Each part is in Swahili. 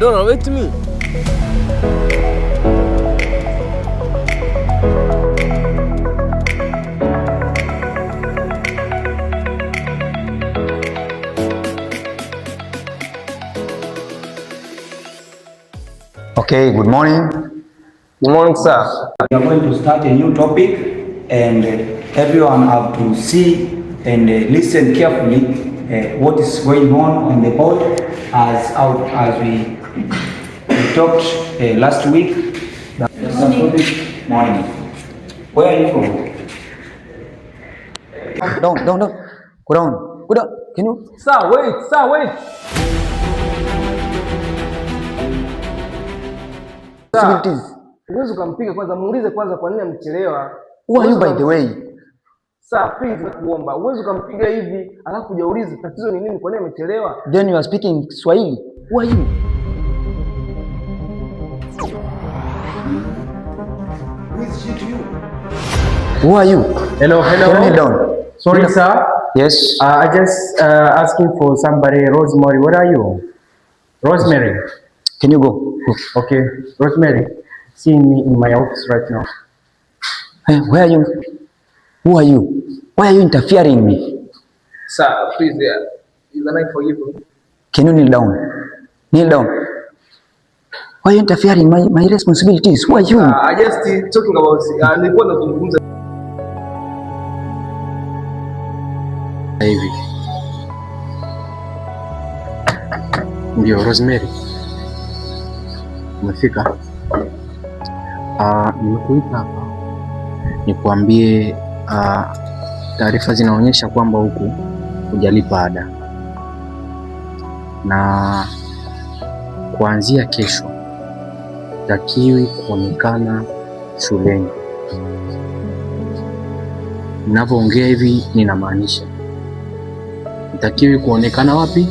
Dora, wait me. Okay, good morning. Good morning, sir. We are going to start a new topic, and everyone have to see and listen carefully what is going on the board as we talked last week. Morning. Where are you from? Down. Go down. Can you? Sir, wait. Uwezi ukampiga kwanza, muulize kwanza kwa nini amechelewa. Who are you by the way? Sir, please nakuomba. Uwezi ukampiga hivi, alafu hujauliza tatizo ni nini, kwa nini amechelewa? Then you are speaking Swahili. Who are you? Who is she to you? Who are you? Hello. Kneel down. Sorry, sir. Yes. I just asking for somebody. Rosemary, where are you? Rosemary. Can you go? Okay, Rosemary. See me in my office right now. Hey, where are you? Who are you? Why are you interfering me? Sir, please, is the night for you? Can you kneel down? Kneel down. Why are you interfering my responsibilities? Who are you? I just talking about nilikuwa nazungumza Hivi. Ndio, Rosemary. Umefika? Nimekuita hapa nikuambie taarifa zinaonyesha kwamba huku hujalipa ada, na kuanzia kesho hutakiwi kuonekana shuleni. Ninavyoongea hivi ninamaanisha hutakiwi kuonekana wapi?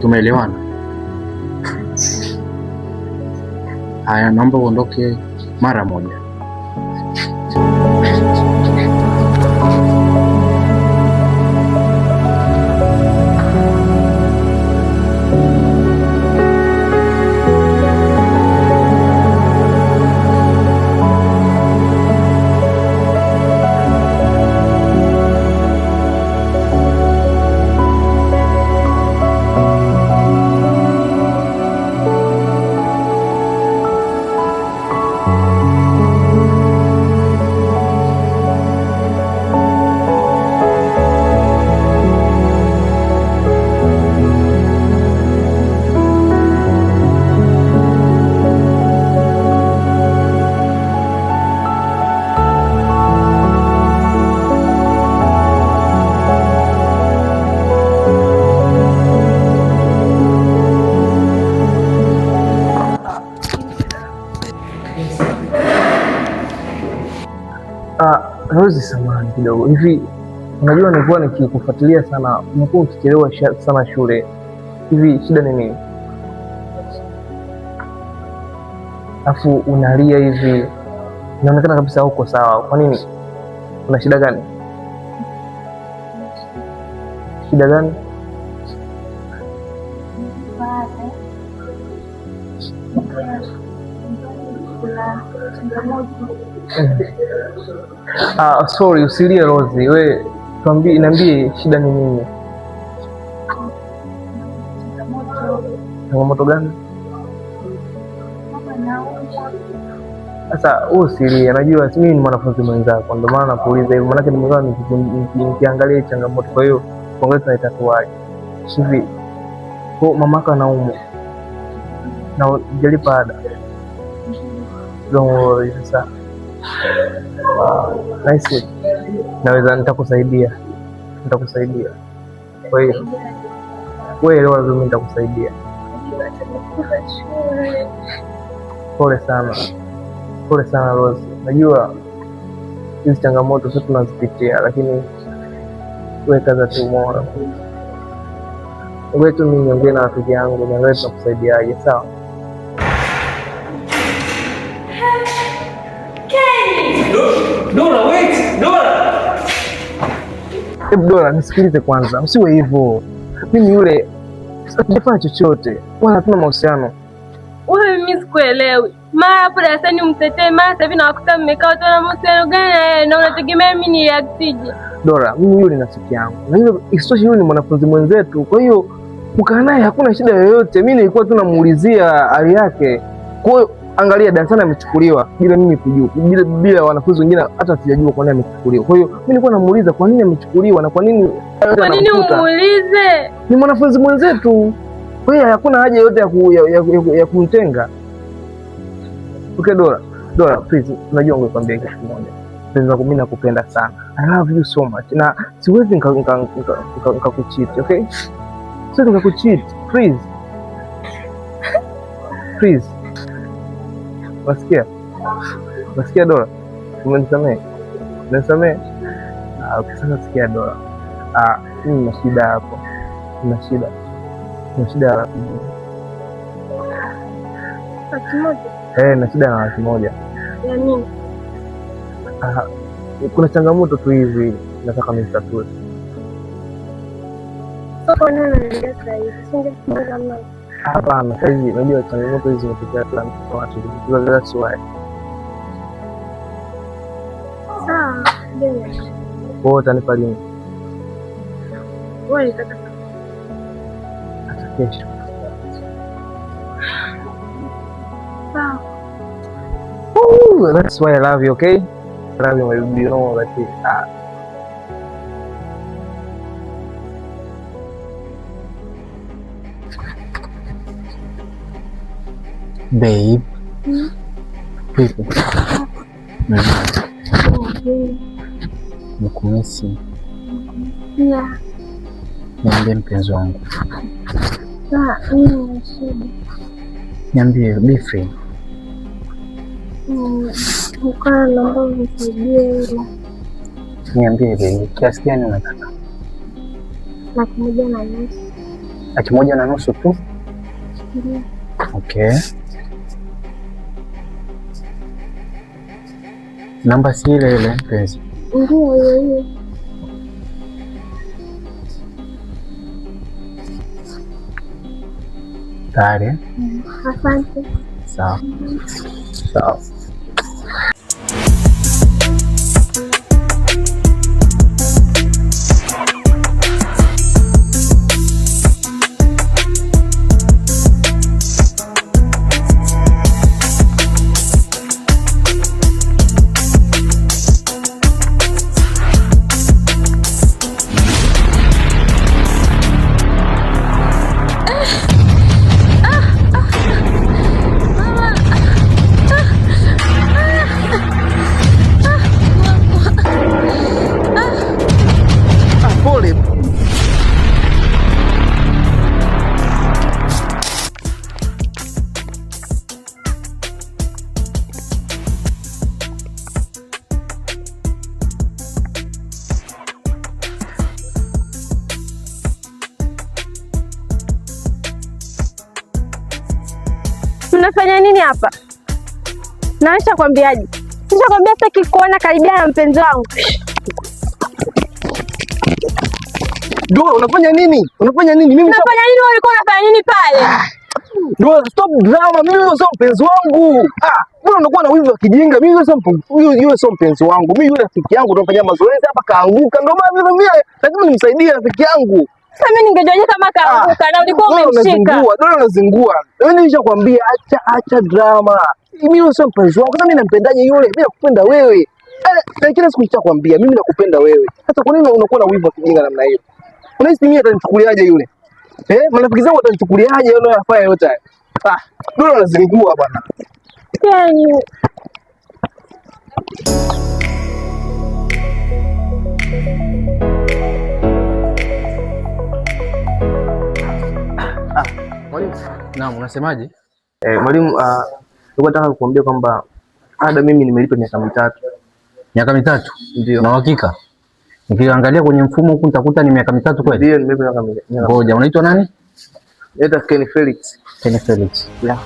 Tumeelewana? Haya, naomba uondoke mara moja. Rose, samahani kidogo. Hivi unajua nilikuwa nikikufuatilia sana, umekuwa ukichelewa sana shule. Hivi shida ni nini? Afu unalia hivi, inaonekana kabisa uko sawa. Kwa nini? Kuna shida gani? Shida gani? Sorry, usilie Rozi. We tuambie, niambie shida ni nini? Changamoto gani? Sasa usilie, najua mimi ni mwanafunzi mwenzako, ndio maana nakuuliza hivyo. Maana nimekuwa nikiangalia changamoto, kwa hiyo tuangalie tunaitatuaje. Hivi kwa mamako anaumwa na hujalipa ada. Don't worry, sasa nice. Naweza nitakusaidia. Kwa hiyo wewe leo lazima nitakusaidia. Pole sana Rose. Najua hizi changamoto sisi tunazipitia, lakini wewe kaza tu moyo. Wewe tu mimi niongee na rafiki yangu, niangalie tunakusaidiaje, sawa? Dora, wait! Dora! Dora, nisikilize kwanza. Usiwe hivyo. Mimi yule Sijafanya chochote. Wala hatuna mahusiano. Wewe mimi sikuelewi. Mara hapo darasani umtetee, mara sasa hivi nawakuta mmekaa watu na mahusiano gani na yeye na unategemea mimi ni reactije? Dora, mimi yule ni rafiki yangu. Na hivyo isitoshe yule ni mwanafunzi mwenzetu. Kwa hiyo kukaa naye hakuna shida yoyote. Mimi nilikuwa tu namuulizia hali yake. Kwa hiyo angalia, darasani amechukuliwa bila mimi kujua. Bila wanafunzi wengine hata sijajua kwa nini amechukuliwa. Kwa hiyo mimi nilikuwa namuuliza kwa nini amechukuliwa na kwa nini umuulize? Ni mwanafunzi mwenzetu. Kwa hiyo hakuna haja yoyote ya kumtenga. Okay, Dora, please, unajua ungekwambia kitu kimoja. Mpenzi wangu, mimi nakupenda sana. I love you so much. Na siwezi nikakucheat, okay? Siwezi nikakucheat, please. Please. Wasikia Dora? Umenisamehe? Umenisamehe? Okay, sasa sikia Dora. Mimi nina shida hapo. Nina shida ya laki moja. Laki moja? Na shida na laki moja. Ya nini? Kuna changamoto tu hivi nataka nitatue. Soko nani anaendelea sasa hivi? Singepanga mna. Hapana, sasa hivi unajua changamoto hizi zinatokea sana kwa watu. That's why. Sawa, ndio. Wewe utanipa lini? Wewe unataka hata kesho. sawa. That's why I love you, okay? I love you, my baby. You know that babe. Please. Nikumisi. Yeah. Niambie mpenzi wangu. Mimi shida. Niambie, be free. Ukana naomba unisaidie hilo. Niambie baby, kiasi gani unataka? 1,500,000. 1,500,000 tu? Ndio. Okay. Namba si ile ile mpenzi? Ndio hiyo. Tayari? Asante. Sawa. Unafanya nini hapa? Na nishakwambiaje? Nishakwambia sitaki kuona karibia na mpenzi wangu. Dora, unafanya nini? Unafanya nini? Mimi unafanya nini? Wewe ulikuwa unafanya nini pale? Dora, stop drama. Mimi sio mpenzi wangu. Mbona unakuwa na wivu wa kijinga? Mimi yule sio mpenzi wangu. Mimi yule rafiki yangu tunafanya mazoezi hapa kaanguka. Ndio maana mimi lazima nimsaidie rafiki yangu. Sasa mimi ningejuaje kama kaanguka na ulikuwa umemshika? Dora unazingua. Wewe nilishakwambia acha drama. Mimi sio mpenzi wangu. Sasa mimi nampendaje yule? Mimi nakupenda wewe. Na kila siku nishakwambia mimi nakupenda wewe. Sasa kwa nini unakuwa na wivu wa kijinga namna hiyo? Unahisi mimi atanichukuliaje yule? Marafiki zangu watanichukuliaje yule anafanya yote haya? Dora unazingua bwana. Yani Mwalimu. Naam, unasemaje? Mwalimu, nilikuwa nataka kukuambia kwamba ada mimi nimelipa miaka 3. Miaka 3? Ndio. Na uhakika? Nikiangalia kwenye mfumo huku nitakuta ni miaka 3 kweli? Ndio, nimelipa miaka 3. Ngoja, unaitwa nani? Naitwa Ken Felix. Ken Felix. Yeah.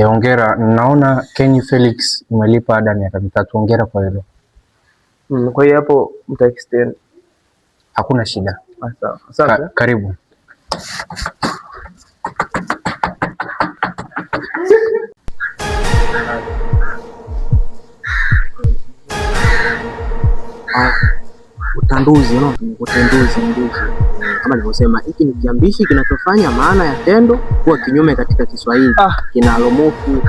Hongera, naona Ken Felix umelipa ada miaka 3. Hongera kwa hilo. Kwa hiyo hapo mta extend. Hakuna shida. Sawa. Asante. Karibu. Utanduzi, utanduzi kama nilivyosema, hiki ni kiambishi kinachofanya maana ya tendo kuwa kinyume katika Kiswahili. Kinalomofu.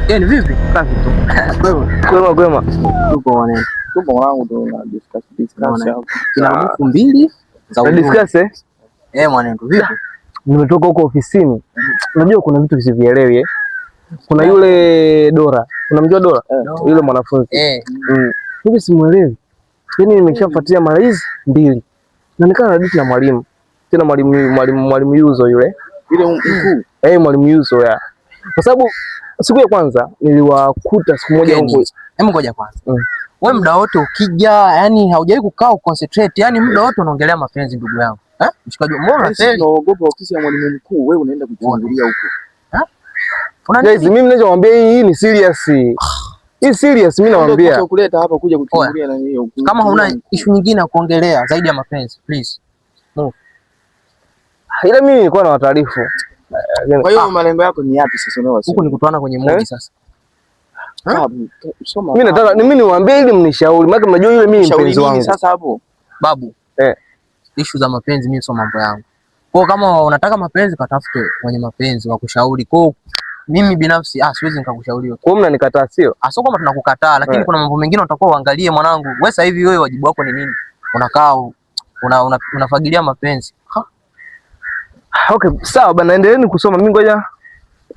Ni vipi? Kazi tu. Kwema. Tupo wangu ndo na discuss hapo. Kinalomofu mbili za discuss mwanangu vipi? Nimetoka huko ofisini. Unajua kuna vitu visivielewi Kuna yule Dora. Unamjua Dora? Yule mwanafunzi. Mimi simuelewi. Yaani nimeshafuatia mara hizi 2. Na nikaa na diti na mwalimu. Tena mwalimu Yuzo yule. Yule mkuu. Mwalimu Yuzo ya. Kwa sababu siku ya kwanza niliwakuta siku moja huko. Hebu ngoja kwanza. Wewe muda wote ukija, yani haujawahi kukaa concentrate, yani muda wote unaongelea mapenzi ndugu yangu. Mshikaji, mbona sasa unaogopa ofisi ya mwalimu mkuu, wewe unaenda kuchungulia huko? Guys, mimi ninachowaambia hii ni serious. Hii serious mimi nawaambia. Ndio kuleta hapa kuja kuchungulia na hiyo. Kama huna issue nyingine ya kuongelea zaidi ya mapenzi, please. Move. Ila mimi nilikuwa na wataarifu. Kwa hiyo malengo yako ni yapi sasa leo? Huko ni kutoana kwenye movie sasa. Mimi nataka mimi niwaambie ili mnishauri. Maana mnajua yule mimi mpenzi wangu. Sasa hapo babu. Issue za mapenzi mimi sio mambo yangu. Kwa kama unataka mapenzi katafute kwenye mapenzi wa kushauri. Kwa mimi binafsi siwezi nikakushauri. Kwa hiyo mnanikataa sio? Sio kama tunakukataa, lakini kuna mambo mengine utakuwa uangalie mwanangu. Wewe sasa hivi wewe wajibu wako ni nini? Unakaa unafagilia mapenzi. Okay, sawa bana, endeleeni kusoma. Mimi ngoja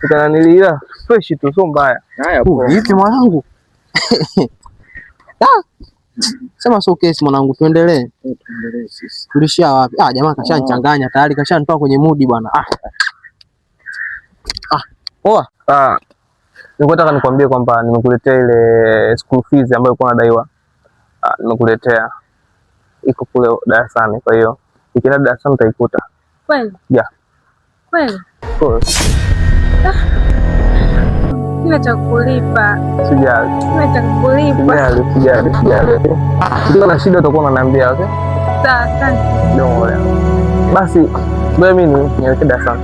nitananililia fresh tu, sio mbaya. Haya poa. Vipi mwanangu? Sema so case mwanangu, tuendelee. Tuendelee sisi. Tulishia wapi? Jamaa kashanichanganya tayari, kashanitoa kwenye mood bwana. Poa. Nilikuwa nataka nikwambie kwamba nimekuletea ile school fees ambayo ilikuwa nadaiwa. Nimekuletea. Iko kule darasani, kwa hiyo ukienda darasani utaikuta. Kweli? Yeah. Kweli? Kweli. Sina cha kulipa. Sijali. Sina cha kulipa. Sijali. Ndio na shida utakuwa unaniambia, okay? Sawa, asante. Ndio. Basi, mimi nielekea darasani.